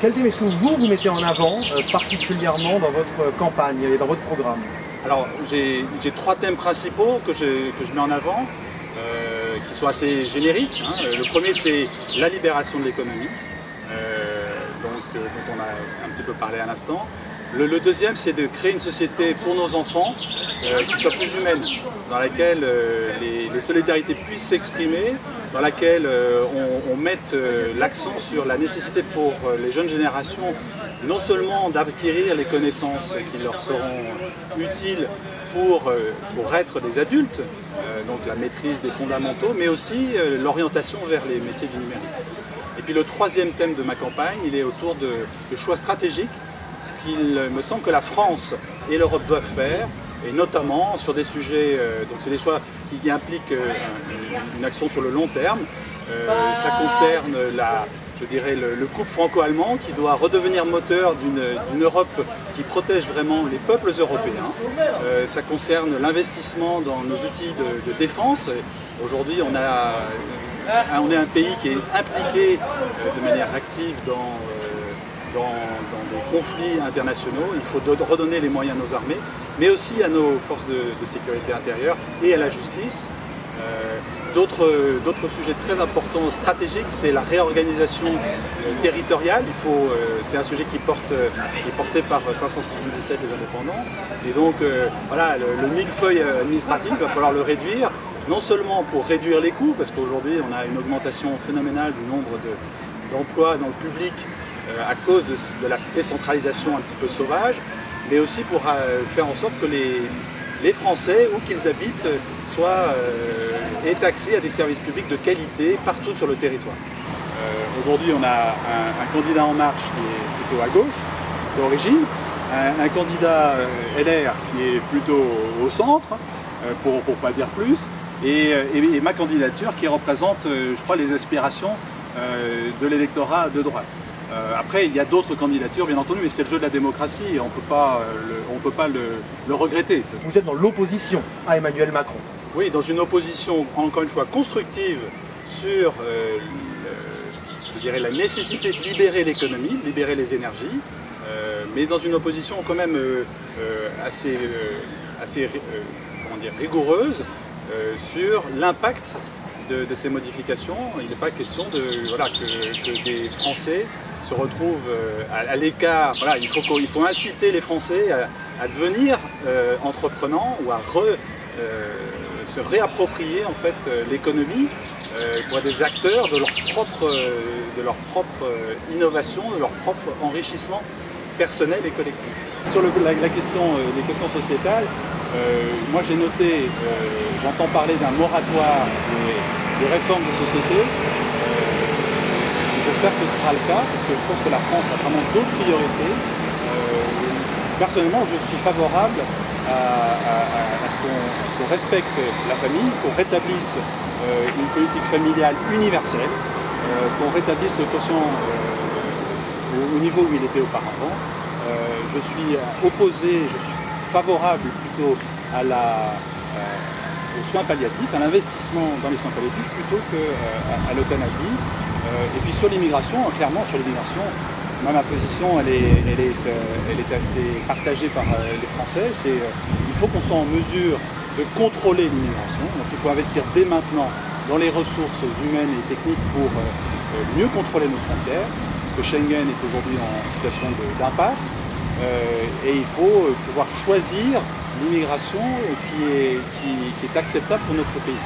Quel thème est-ce que vous mettez en avant particulièrement dans votre campagne et dans votre programme? Alors j'ai trois thèmes principaux que je mets en avant, qui sont assez génériques. Le premier, c'est la libération de l'économie, dont on a un petit peu parlé à l'instant. Le deuxième, c'est de créer une société pour nos enfants qui soit plus humaine, dans laquelle les solidarités puissent s'exprimer, dans laquelle on mette l'accent sur la nécessité pour les jeunes générations non seulement d'acquérir les connaissances qui leur seront utiles pour être des adultes, donc la maîtrise des fondamentaux, mais aussi l'orientation vers les métiers du numérique. Et puis le troisième thème de ma campagne, il est autour de choix stratégiques qu'il me semble que la France et l'Europe doivent faire, et notamment sur des sujets, donc c'est des choix qui impliquent une action sur le long terme. Ça concerne je dirais le couple franco-allemand qui doit redevenir moteur d'une Europe qui protège vraiment les peuples européens. Ça concerne l'investissement dans nos outils de défense. Aujourd'hui, on est un pays qui est impliqué de manière active dans des conflits internationaux. Il faut redonner les moyens à nos armées, mais aussi à nos forces de sécurité intérieure et à la justice. D'autres sujets très importants, stratégiques, c'est la réorganisation territoriale. C'est un sujet qui est porté par 577 des indépendants. Et donc, voilà, le millefeuille administratif, il va falloir le réduire, non seulement pour réduire les coûts, parce qu'aujourd'hui, on a une augmentation phénoménale du nombre d'emplois dans le public à cause de la décentralisation un petit peu sauvage, mais aussi pour faire en sorte que les Français, où qu'ils habitent, aient accès à des services publics de qualité partout sur le territoire. Aujourd'hui, on a un candidat En Marche qui est plutôt à gauche, d'origine, un candidat LR qui est plutôt au centre, pour ne pas dire plus, et ma candidature qui représente, je crois, les aspirations de l'électorat de droite. Après, il y a d'autres candidatures, bien entendu, mais c'est le jeu de la démocratie et on ne peut pas le regretter. Vous êtes dans l'opposition à Emmanuel Macron. Oui, dans une opposition, encore une fois, constructive sur je dirais, la nécessité de libérer l'économie, de libérer les énergies, mais dans une opposition quand même assez comment dire, rigoureuse sur l'impact de ces modifications. Il n'est pas question que des Français se retrouvent à l'écart. Voilà, il faut inciter les Français à devenir entreprenants ou à se réapproprier en fait l'économie pour être des acteurs de leur propre innovation, de leur propre enrichissement personnel et collectif. Sur les questions sociétales, moi j'ai noté, j'entends parler d'un moratoire des réformes de société. J'espère que ce sera le cas, parce que je pense que la France a vraiment d'autres priorités. Personnellement, je suis favorable à ce qu'on respecte la famille, qu'on rétablisse une politique familiale universelle, qu'on rétablisse le quotient au niveau où il était auparavant. Je suis opposé, je suis favorable plutôt aux soins palliatifs, à l'investissement dans les soins palliatifs plutôt qu'à l'euthanasie. Et puis sur l'immigration, clairement sur l'immigration, ma position elle est assez partagée par les Français. Il faut qu'on soit en mesure de contrôler l'immigration. Donc il faut investir dès maintenant dans les ressources humaines et techniques pour mieux contrôler nos frontières, parce que Schengen est aujourd'hui en situation d'impasse. Et il faut pouvoir choisir l'immigration qui est acceptable pour notre pays.